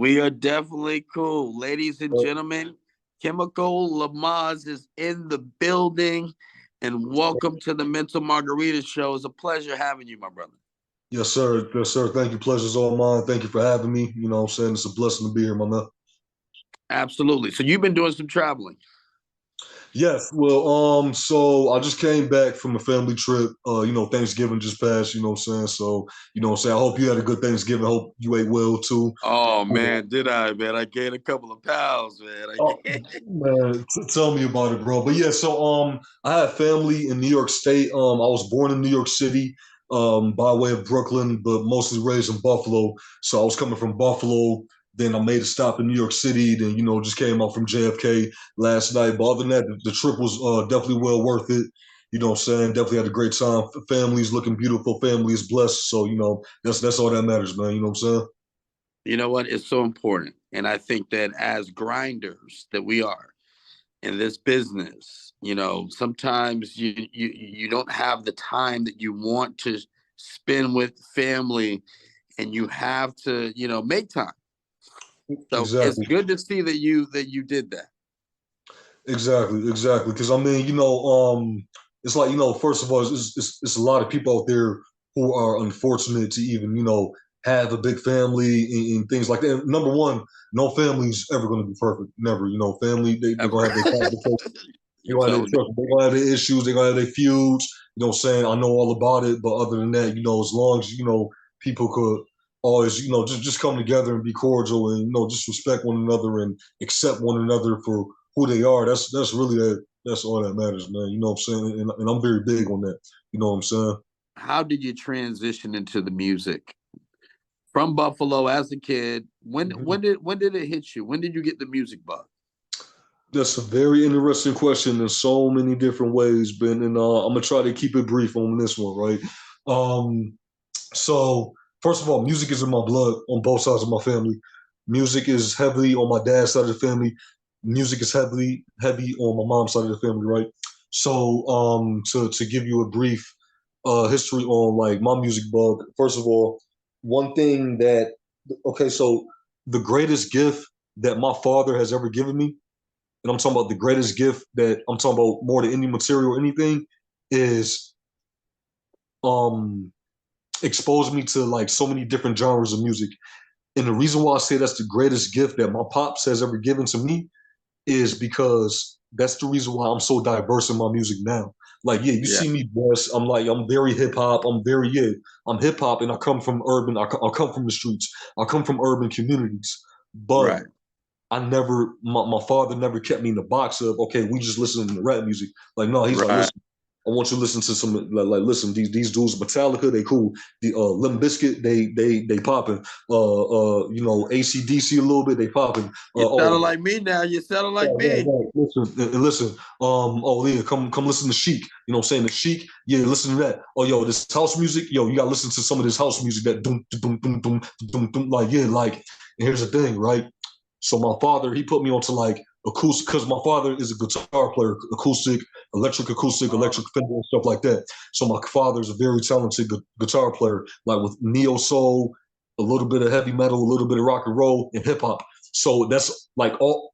We are definitely cool. Ladies and gentlemen, Chemical Lamaz is in the building. And welcome to the Mental Margarita Show. It's a pleasure having you, my brother. Yes, sir. Yes, sir. Thank you. Pleasure's all mine. Thank you for having me. You know what I'm saying? It's a blessing to be here, my man. Absolutely. So you've been doing some traveling. Yes, well, so I just came back from a family trip. Thanksgiving just passed, you know what I'm saying? So, you know what I'm saying? I hope you had a good Thanksgiving. I hope you ate well too. Oh man, did I, man? I gained a couple of pounds, man. Oh, man, tell me about it, bro. But yeah, so I had family in New York State. I was born in New York City, by way of Brooklyn, but mostly raised in Buffalo. So I was coming from Buffalo. Then I made a stop in New York City. Then just came out from JFK last night. But other than that, the trip was definitely well worth it. You know what I'm saying? Definitely had a great time. Family's looking beautiful. Family is blessed. So that's all that matters, man. You know what I'm saying? You know what? It's so important. And I think that as grinders that we are in this business, sometimes you don't have the time that you want to spend with family, and you have to, make time. So it's Exactly. good to see that you did that. Exactly. Because I mean, it's like first of all, it's a lot of people out there who are unfortunate to even have a big family and things like that. Number one, no family's ever going to be perfect. Never. Family they're gonna have their complications. You're telling me. They're gonna have their issues. They're gonna have their feuds. You know what I'm saying? I know all about it. But other than that, as long as people could always just come together and be cordial and just respect one another and accept one another for who they are. That's really that's all that matters, man. You know what I'm saying? And I'm very big on that. You know what I'm saying? How did you transition into the music from Buffalo as a kid? When Mhm. when did it hit you? When did you get the music bug? That's a very interesting question in so many different ways, Ben. And I'm gonna try to keep it brief on this one, right? Um, so first of all, music is in my blood on both sides of my family. Music is heavily on my dad's side of the family. Music is heavy on my mom's side of the family, right? So to give you a brief history on like my music bug, first of all, one thing that okay, so the greatest gift that my father has ever given me, and I'm talking about the greatest gift that I'm talking about more than any material or anything, is um exposed me to like so many different genres of music. And the reason why I say that's the greatest gift that my pops has ever given to me is because that's the reason why I'm so diverse in my music now. Like, yeah, you Yeah, see me dress. I'm very hip hop. I'm hip hop, and I come from urban. I come from the streets. I come from urban communities. But right. my father never kept me in the box of okay, we just listen to rap music. Like, no, he's like, Right. listen, I want you to listen to some listen, these dudes Metallica, they cool. The Limp Bizkit, they popping. ACDC a little bit, they popping. You sounded Oh, like me now. You sounded like right, me. right. Listen. Oh yeah, come listen to Chic. You know what I'm saying? The Chic, yeah, listen to that. Oh yo, this house music, yo, you gotta listen to some of this house music that doom doom doom doom doom doom. Like, yeah, like, and here's the thing, right? So my father, he put me onto like acoustic because my father is a guitar player, acoustic, Oh, electric Fender and stuff like that. So my father is a very talented guitar player, like with neo soul, a little bit of heavy metal, a little bit of rock and roll, and hip hop. So that's like all.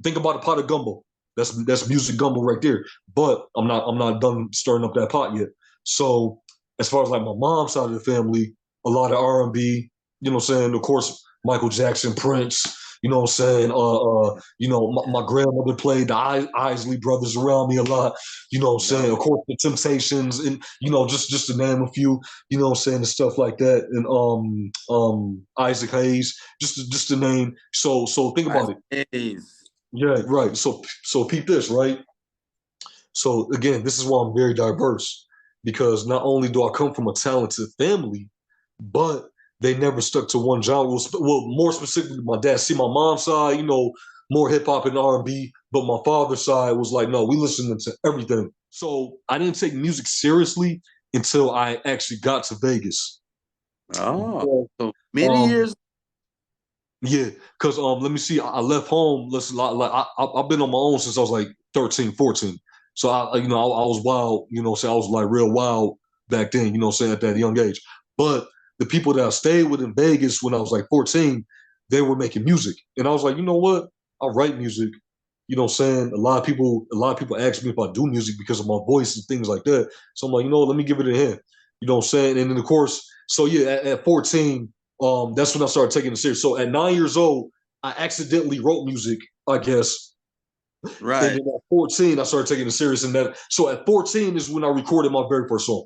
Think about a pot of gumbo. That's music gumbo right there. But I'm not done stirring up that pot yet. So as far as like my mom's side of the family, a lot of R&B. You know what I'm saying? Of course, Michael Jackson, Prince. You know what I'm saying? My grandmother played the Isley Brothers around me a lot. You know what I'm saying? no. Of course, the Temptations, and just to name a few. You know what I'm saying? And stuff like that. And Isaac Hayes, just to name. So think about it. Days. Yeah, right. So peep this, right? So again, this is why I'm very diverse because not only do I come from a talented family, but they never stuck to one genre. Well, more specifically, my dad. See, my mom's side, more hip hop and R&B, but my father's side was like, no, we listening to everything. So I didn't take music seriously until I actually got to Vegas. Oh, So, so many um, years. yeah, because let me see, I left home. Listen, like I've been on my own since I was like 13, 14. So I was wild. So I was like real wild back then. Saying at that young age. But the people that I stayed with in Vegas when I was like 14, they were making music. And I was like, you know what? I write music. You know what I'm saying? A lot of people ask me if I do music because of my voice and things like that. So I'm like, you know what, let me give it a hint. You know what I'm saying? And then of course, so yeah, at 14, that's when I started taking it serious. So at 9 years old, I accidentally wrote music, I guess. And Right. then at 14, I started taking it serious. And that, so at 14 is when I recorded my very first song.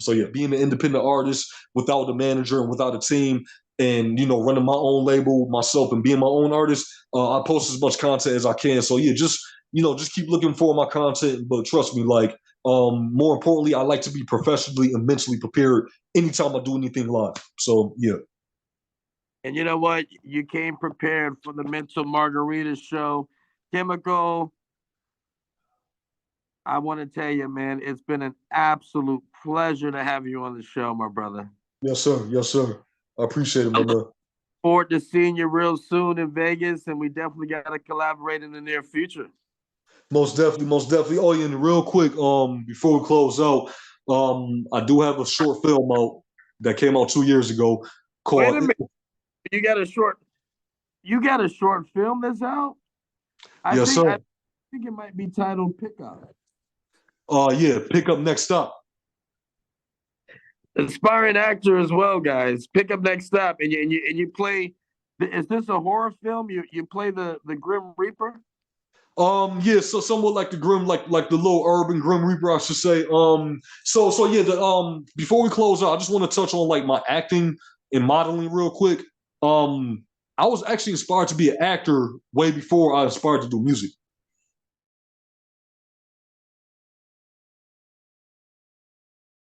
So yeah, being an independent artist without a manager and without a team, and you know, running my own label myself and being my own artist, I post as much content as I can. So yeah, just just keep looking for my content. But trust me, like more importantly, I like to be professionally and mentally prepared anytime I do anything live. So yeah. And you know what? You came prepared for the Mental Margarita Show. Chemical, I want to tell you, man, it's been an absolute pleasure to have you on the show, my brother. Yes, sir. Yes, sir. I appreciate it, I my look man. forward to seeing you real soon in Vegas, and we definitely got to collaborate in the near future. Most definitely, most definitely. Oh, yeah, and real quick, before we close out, I do have a short film out that came out 2 years ago Wait a called minute, you got a short, you got a short film that's out. I Yes, think sir. I think it might be titled Pickup. Yeah, Pick Up Next Stop. Aspiring actor as well, guys. Pick up next stop, and you play. Is this a horror film? You play the Grim Reaper. Yeah, so somewhat like the Grim, like the little urban Grim Reaper, I should say. So yeah, before we close out, I just want to touch on like my acting and modeling real quick. I was actually inspired to be an actor way before I aspired to do music.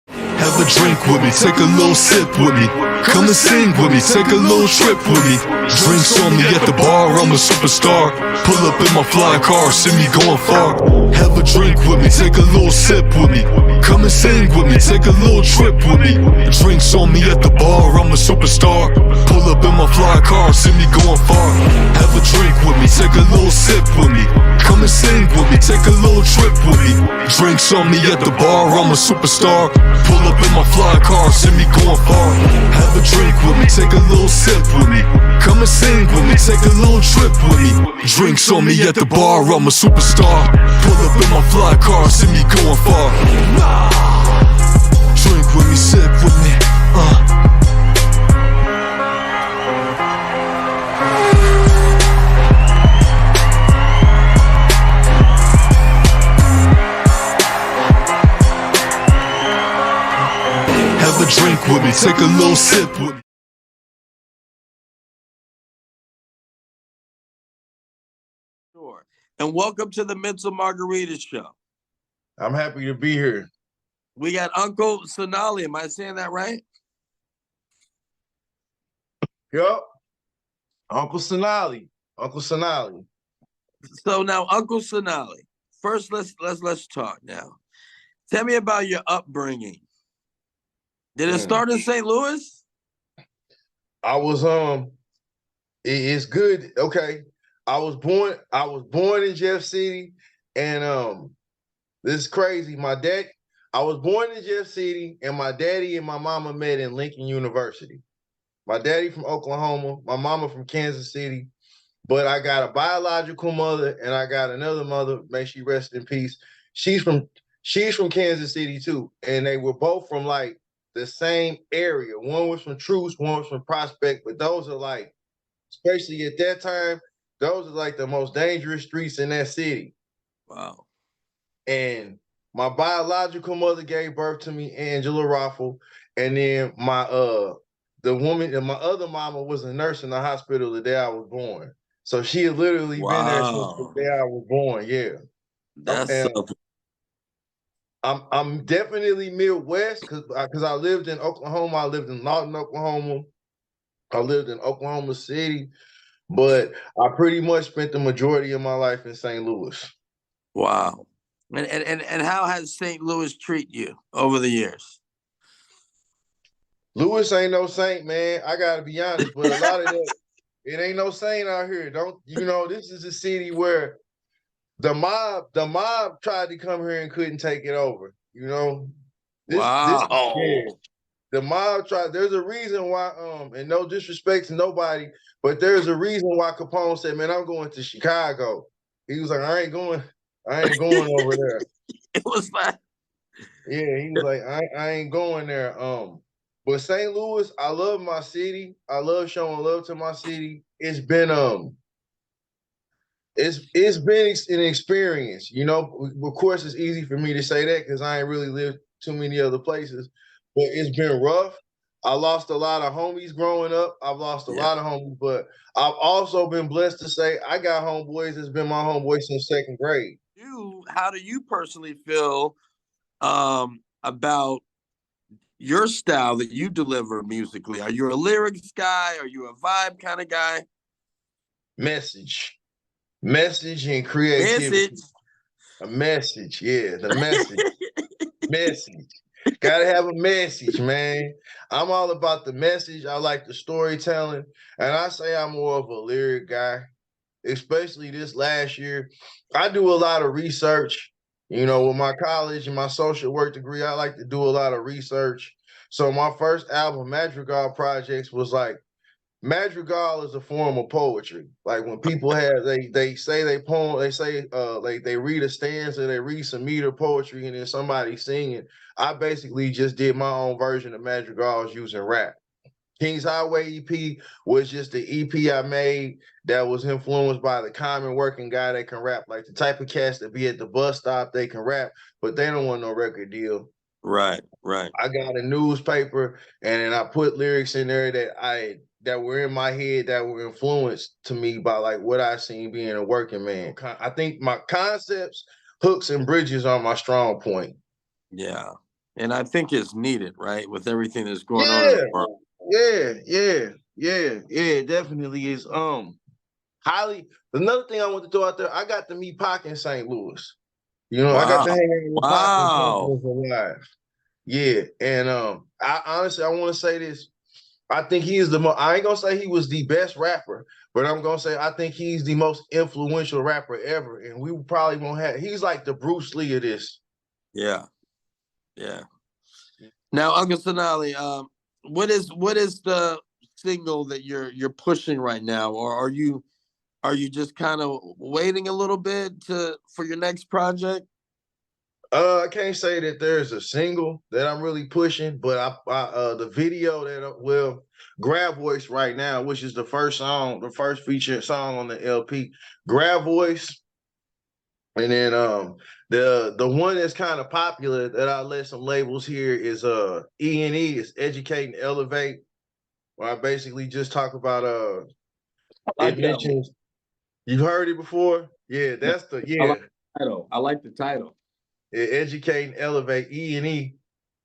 Have a drink with me, take a little sip with me. Come and sing with me, take a little trip with me. Drinks on me at the bar, I'm a superstar. Pull up in my flying car, see me going far. Have a drink with me, take a little sip with me. Come and sing with me, take a little trip with me. Drinks on me at the bar, I'm a superstar. Pull up in my flying car, see me going far. Have a drink with me, take a little sip with me. Come and sing with me, take a little trip with me. Drinks on me at the bar, I'm a superstar. Pull up in my fly car, see me going far. Have a drink with me, take a little sip with me. Come and sing with me, take a little trip with me. Drinks on me at the bar, I'm a superstar. Pull up in my fly car, see me going far. Drink with me, sip with me. Have a drink with me, take a little sip with me. Sure. And welcome to the Mental Margarita Show. I'm happy to be here. We got Uncle Sonali. Am I saying that right? Yup. Uncle Sonali. Uncle Sonali. So now, Uncle Sonali. First, let's talk now. Tell me about your upbringing. Did it start in St. Louis? I was it's good. Okay. I was born in Jeff City, and this is crazy. I was born in Jeff City, and my daddy and my mama met in Lincoln University. My daddy from Oklahoma, my mama from Kansas City, but I got a biological mother and I got another mother, may she rest in peace. She's from Kansas City too, and they were both from like the same area. One was from Truce, one was from Prospect, but those are like, especially at that time, those are like the most dangerous streets in that city. Wow. And my biological mother gave birth to me, Angela Raffle, and then my other mama was a nurse in the hospital the day I was born. So she had literally been there since the day I was born. Yeah. That's And so I'm definitely Midwest because I lived in Oklahoma. I lived in Lawton, Oklahoma. I lived in Oklahoma City, but I pretty much spent the majority of my life in St. Louis. wow. And how has St. Louis treat you over the years? Louis ain't no saint, man. I gotta be honest, but a lot of that, it ain't no saint out here. This is a city where the mob tried to come here and couldn't take it over. Wow. Yeah. The mob tried. There's a reason why, and no disrespect to nobody, but there's a reason why Capone said, "Man, I'm going to Chicago." He was like, "I ain't going over there." It was like, Yeah, he was like, I ain't going there. But St. Louis, I love my city. I love showing love to my city. It's been an experience. You know, of course, it's easy for me to say that because I ain't really lived too many other places. But it's been rough. I lost a lot of homies growing up. I've lost a yeah. lot of homies, but I've also been blessed to say I got homeboys that's been my homeboy since second grade. How do you personally feel about your style that you deliver musically? Are you a lyrics guy? Are you a vibe kind of guy? Message and creativity. Message. A message, yeah, the message. Message. Gotta have a message, man. I'm all about the message. I like the storytelling. And I say I'm more of a lyric guy, especially this last year. I do a lot of research. You know, with my college and my social work degree, I like to do a lot of research. So my first album, Madrigal Projects, was like madrigal is a form of poetry. Like when people have they say they poem, they say like they read a stanza, they read some meter poetry, and then somebody singing. I basically just did my own version of madrigals using rap. King's Highway EP was just the EP I made that was influenced by the common working guy that can rap, like the type of cats that be at the bus stop, they can rap, but they don't want no record deal. Right. I got a newspaper and then I put lyrics in there that were in my head that were influenced to me by like what I seen being a working man. I think my concepts, hooks, and bridges are my strong point. Yeah. And I think it's needed, right? With everything that's going on in Yeah, the world. yeah. It definitely is. Highly. Another thing I want to throw out there, I got to meet Pac in St. Louis. You know, I got to Wow. hang out with Pac when Pac Wow. was alive. Yeah, and I honestly I want to say this. I think he is the most. I ain't gonna say he was the best rapper, but I'm gonna say I think he's the most influential rapper ever, and we probably won't have. He's like the Bruce Lee of this. Yeah. Yeah. Now, Uncle Sonali, what is the single that you're pushing right now, or are you just kind of waiting a little bit for your next project? I can't say that there's a single that I'm really pushing, but the video that Grab Voice right now, which is the first song, the first featured song on the LP, Grab Voice. And then the one that's kind of popular that I let some labels hear is E&E, is Educate and Elevate, where I basically just talk about it mentions you've heard it before? Yeah, that's the Title. I like the title. Educate and Elevate E&E.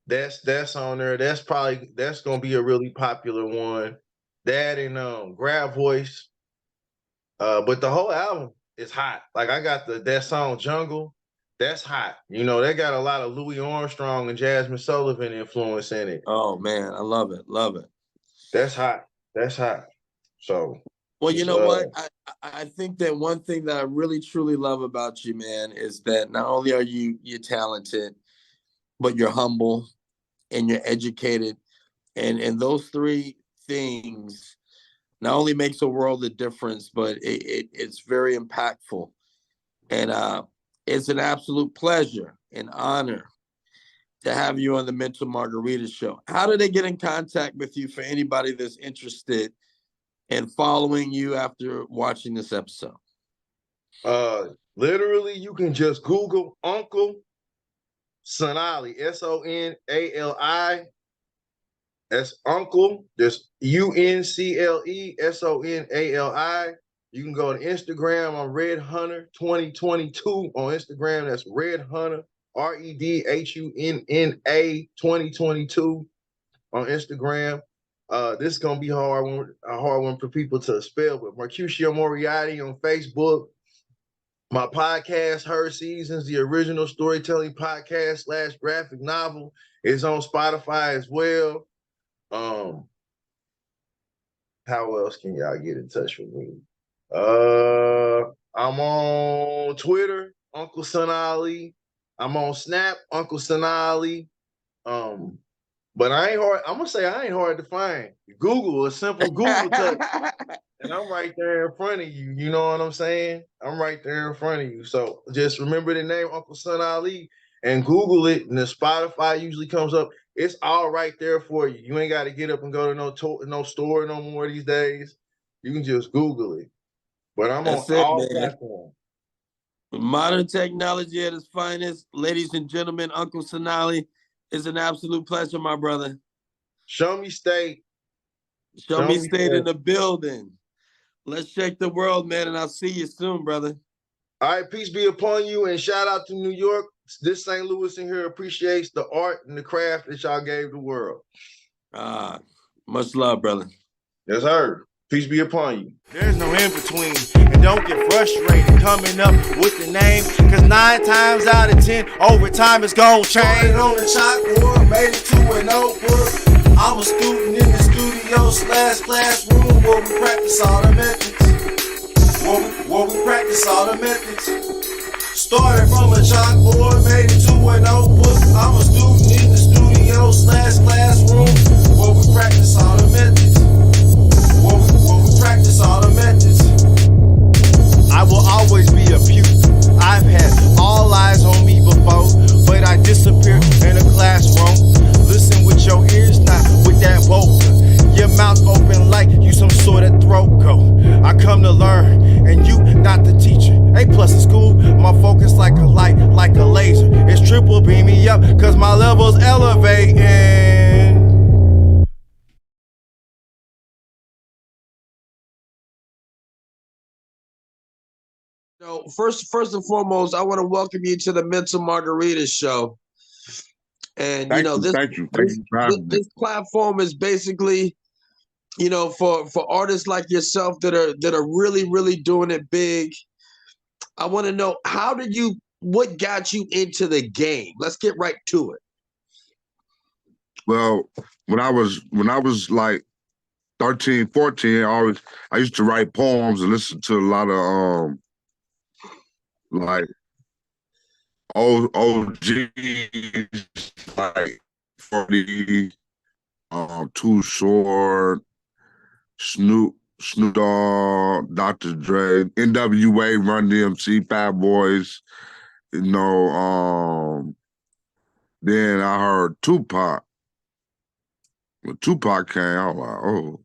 That's on there. That's gonna be a really popular one. That and Grab Voice. But the whole album is hot. Like I got that song Jungle. That's hot. You know, they got a lot of Louis Armstrong and Jasmine Sullivan influence in it. Oh man, I love it. Love it. That's hot. That's hot. So Well, you it's know what? I think that one thing that I really truly love about you, man, is that not only are you talented, but you're humble and you're educated. And those three things not only makes a world of difference, but it's very impactful. And it's an absolute pleasure and honor to have you on the Mental Margarita Show. How do they get in contact with you for anybody that's interested in following you after watching this episode? Literally, you can just Google Uncle Sonali, Sonali. That's Uncle. There's UNCLESONALI. You can go to Instagram on Red Hunter 2022 on Instagram. That's Red Hunter, REDHUNNA 2022 on Instagram. This is gonna be a hard one for people to spell, but Mercutio Moriarty on Facebook. My podcast, Her Seasons, the original storytelling podcast / graphic novel, is on Spotify as well. How else can y'all get in touch with me? I'm on Twitter, Uncle Sonali. I'm on Snap, Uncle Sonali. But But I ain't hard. I'm gonna say I ain't hard to find. Google, a simple Google touch, and I'm right there in front of you. You know what I'm saying? I'm right there in front of you. So just remember the name Uncle Son Ali and Google it, and the Spotify usually comes up. It's all right there for you. You ain't got to get up and go to no store no more these days. You can just Google it. But I'm on That's it, all man. platforms. Modern technology at its finest. Ladies and gentlemen, Uncle Sonali, it's an absolute pleasure, my brother. Show me state. Show me state in the building. Let's check the world, man, and I'll see you soon, brother. All right, peace be upon you, and shout out to New York. This St. Louis in here appreciates the art and the craft that y'all gave the world. Much love, brother. Yes, sir. Peace be upon you. There's no in between, and don't get frustrated coming up with the name, cause 9 times out of 10, overtime is gon' change. Started on the chalkboard, made it to a notebook. I'm a student in the studio / classroom where we practice all the methods. Where we practice all the methods. Started from a chalkboard, made it to a notebook. I'm a student in the studio / classroom where we practice all the methods. Practice all the methods. I will always be a pupil. I've had all eyes on me before, but I disappear in a classroom. Listen with your ears, not with that vocal. Your mouth open like you some sort of throat goat. I come to learn, and you not the teacher. A+ in school, my focus like a light, like a laser. It's triple beam me up, cause my level's elevating. So first and foremost, I want to welcome you to the Mental Margarita Show. And thank you. This platform is basically, for artists like yourself that are really, really doing it big. I want to know, what got you into the game? Let's get right to it. Well, when I was like 13, 14, I used to write poems and listen to a lot of like OGs like 40, Too Short, Snoop Dogg, Dr. Dre, NWA, Run DMC, Fat Boys, then I heard Tupac. When Tupac came, I was like, oh,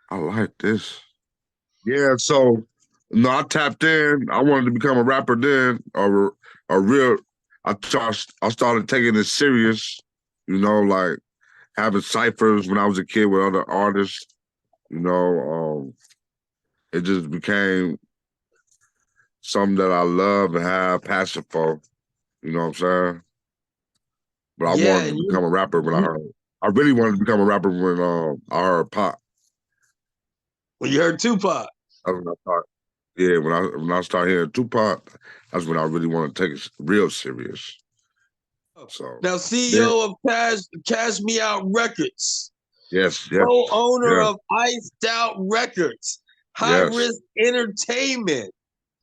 I like this. Yeah, so I tapped in. I wanted to become a rapper then, or a real. I started taking it serious, like having ciphers when I was a kid with other artists. It just became something that I love and have passion for. You know what I'm saying? But I wanted to become a rapper when I really wanted to become a rapper when I heard Pop. When you heard Tupac. That's when I thought. Yeah, when I started hearing Tupac, that's when I really want to take it real serious. So now, CEO of Cash Me Out Records. Yes. Co-owner of Iced Out Records. High Risk Entertainment.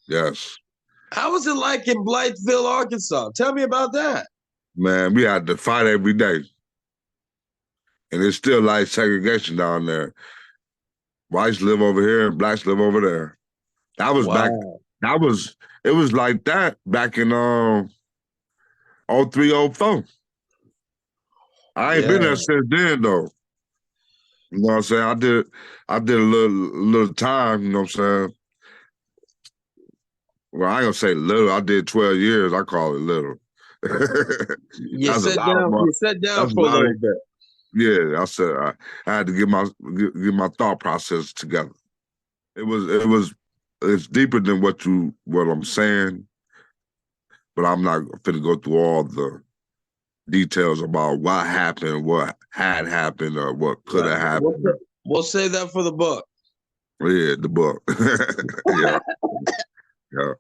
Yes. How was it like in Blytheville, Arkansas? Tell me about that. Man, we had to fight every day. And it's still like segregation down there. Whites live over here and blacks live over there. That was it was like that back in 03, 04. I ain't been there since then though. You know what I'm saying? I did a little time, you know what I'm saying? Well, I ain't gonna say little, I did 12 years, I call it little. You sat down for a little bit. Yeah, I said I had to get my thought process together. It's deeper than what I'm saying, but I'm not finna go through all the details about what happened, what had happened, or what could have happened. We'll save that for the book. Yeah, the book. Yeah.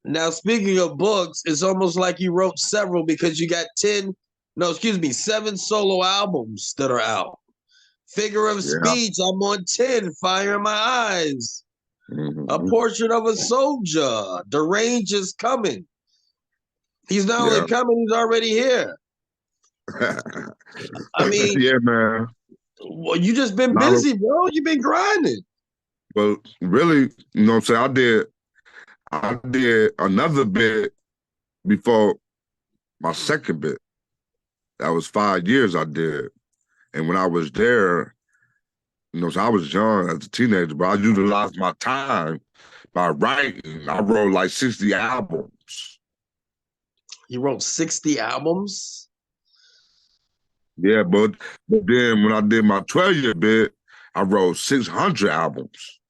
Now, speaking of books, it's almost like you wrote several because you got 7 solo albums that are out. Figure of Speech, I'm on 10, Fire in My Eyes. Mm-hmm. A Portrait of a Soldier, The Range is Coming. He's not only coming, he's already here. I mean, yeah, man. well, you just been Not a- busy, bro. You been grinding. But really, you know what I'm saying? I did another bit before my second bit. That was 5 years I did. And when I was there, you know, so I was young as a teenager, but I utilized my time by writing. I wrote like 60 albums. You wrote 60 albums. Yeah, but then when I did my 12-year bit, I wrote 600 albums.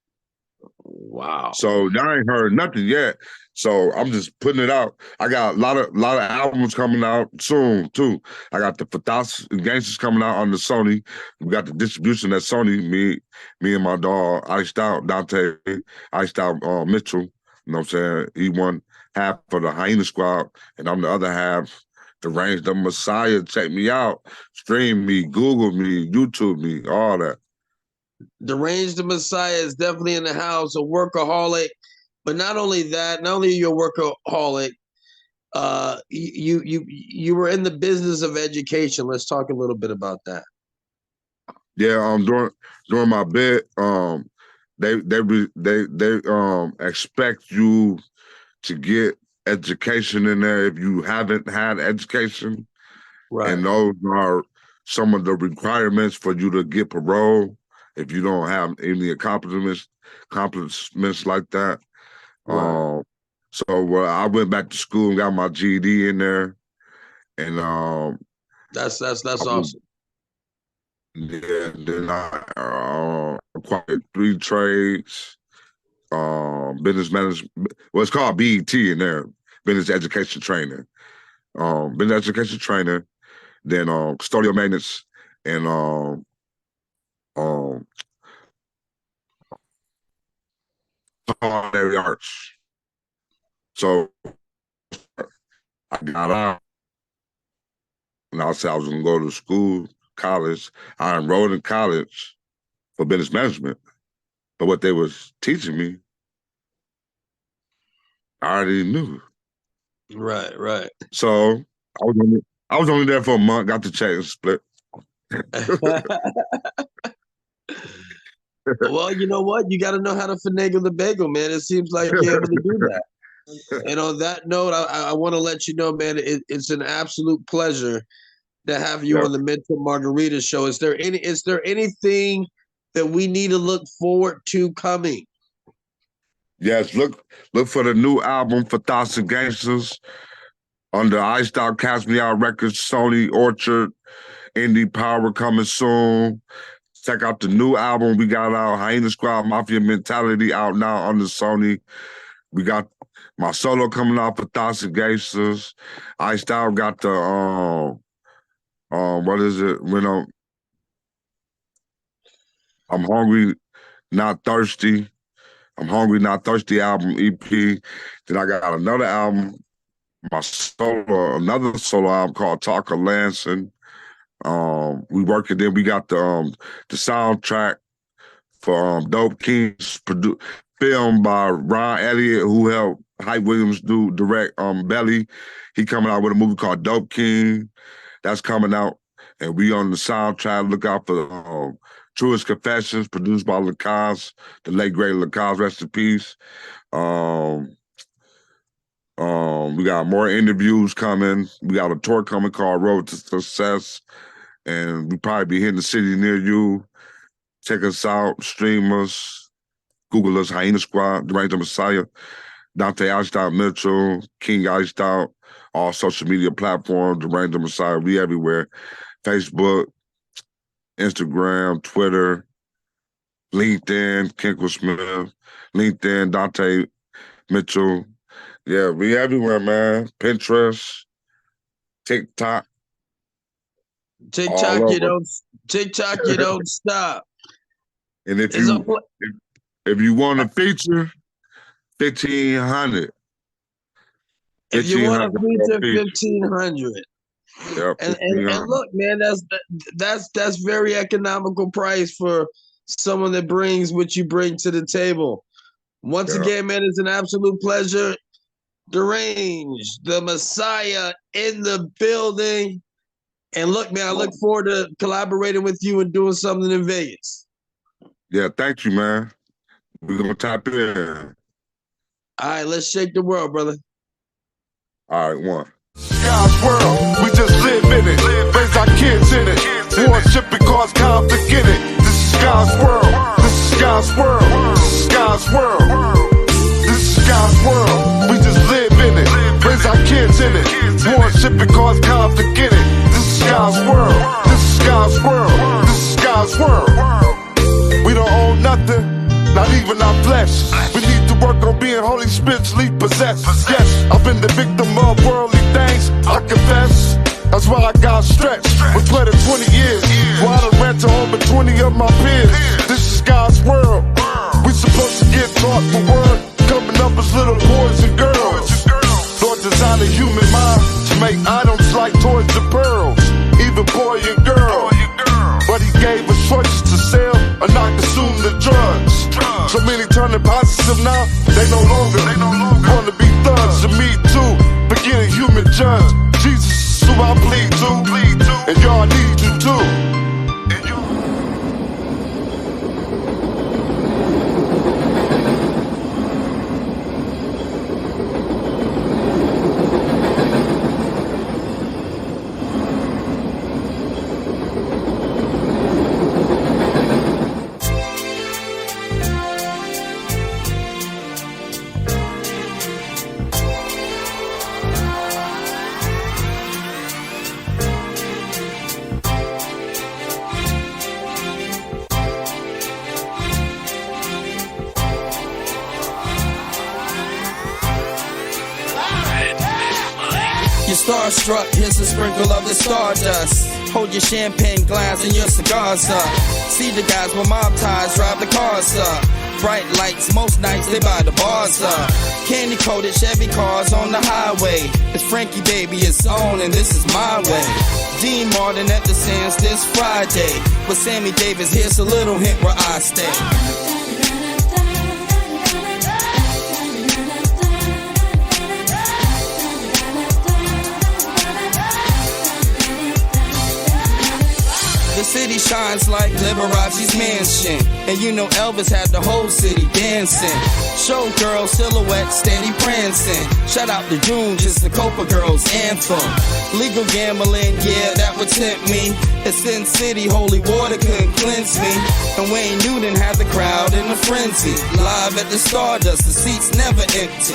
Wow. So y'all ain't heard nothing yet. So I'm just putting it out. I got a lot of albums coming out soon too. I got the Fatas Gangsters coming out on the Sony. We got the distribution at Sony. Me and my dog Iced Out Dante, Iced Out Mitchell. You know what I'm saying? He won half for the Hyena Squad, and I'm the other half. The Range the Messiah. Check me out. Stream me, Google me, YouTube me, all that. Deranged the Messiah is definitely in the house, a workaholic. But not only that, not only are you a workaholic, you were in the business of education. Let's talk a little bit about that. Yeah, during my bit, they expect you to get education in there if you haven't had education. Right. And those are some of the requirements for you to get parole if you don't have any accomplishments like that. Right. So I went back to school and got my GED in there, and That's awesome. Yeah, then I acquired 3 trades, business management. Well, it's called BET in there, business education training. Business education trainer, then custodial maintenance, and culinary arts. So I got out, and I said I was going to go to school, college. I enrolled in college for business management, but what they was teaching me, I already knew. Right. So I was only there for a month, got the check and split. Well, you know what? You got to know how to finagle the bagel, man. It seems like you're able to do that. And on that note, I want to let you know, man, it's an absolute pleasure to have you on the Mental Margarita Show. Is there anything that we need to look forward to coming? Yes, look for the new album for Thoughts and Gangsters under Iced Out, Cast Me Out Records, Sony, Orchard, Indie Power coming soon. Check out the new album we got out, Hyena Squad, Mafia Mentality, out now on the Sony. We got my solo coming out for Thoughts and Gangsters. Iced Out got the what is it? When I'm hungry, not thirsty. I'm hungry, not thirsty album EP. Then I got another album, another solo album called Talk of Lansing. We working. Then we got the soundtrack for Dope Kings, filmed by Ron Elliott, who helped Hype Williams direct Belly. He coming out with a movie called Dope King. That's coming out, and we on the soundtrack. Look out for Truest Confessions, produced by Lacasse, the late great Lacasse, rest in peace. We got more interviews coming. We got a tour coming called Road to Success, and we probably be hitting the city near you. Check us out, stream us, Google us, Hyena Squad, Deranged the Messiah, Dante Iced Out Mitchell, King Iced Out, all social media platforms, Deranged the Messiah. We everywhere. Facebook, Instagram, Twitter, LinkedIn, Kinkle Smith, LinkedIn, Dante Mitchell. Yeah, we everywhere, man. Pinterest, TikTok. TikTok, you don't stop. And if you want a feature, 1,500. If you want a feature, 1,500. Yep, and look, man, that's very economical price for someone that brings what you bring to the table. Once again, man, it's an absolute pleasure. Deranged, the Messiah in the building. And look, man, I look forward to collaborating with you and doing something in Vegas. Yeah, thank you, man. We're gonna tap in. All right, let's shake the world, brother. All right, one. God's world, we just live in it. Raise our kids in it. Worship and cause conflict in it. This is God's world. This is God's world. This is God's world. This is God's world. We just live in it. Raise our kids in it. Worship and cause conflict in it. This is God's world. This is God's world. This is God's world. We don't own nothing, not even our flesh. We need to work on being Holy Spiritually possessed. Yes, I've been the victim of worldly things, I confess. That's why I got stretched for 20 years. While I ran to over 20 of my peers. This is God's world. We supposed to get taught the word, coming up as little boys and girls. Lord designed a human mind to make items like toys and pearls, even boy and girl. But he gave us choices to sell or not consume the drugs. So many turning positive now, they no longer wanna be thugs. And me too, beginning human judge. Jesus is who I bleed to, and y'all need you too. You're starstruck, here's a sprinkle of the stardust. Hold your champagne glass and your cigars up. See the guys with mob ties drive the cars up. Bright lights, most nights they buy the bars up. Candy coated Chevy cars on the highway. It's Frankie baby, it's on and this is my way. Dean Martin at the Sands this Friday. With Sammy Davis, here's a little hint where I stay. The city shines like Liberace's mansion. And you know Elvis had the whole city dancing. Showgirl silhouette steady prancing. Shout out to June, just the Copa Girls anthem. Legal gambling, yeah, that would tempt me. It's Sin City, holy water couldn't cleanse me. And Wayne Newton had the crowd in a frenzy. Live at the Stardust, the seats never empty.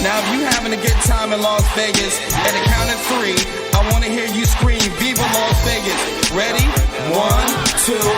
Now if you having a good time in Las Vegas, at the count of 3, I want to hear you scream, Viva Las Vegas. Ready? 1, 2.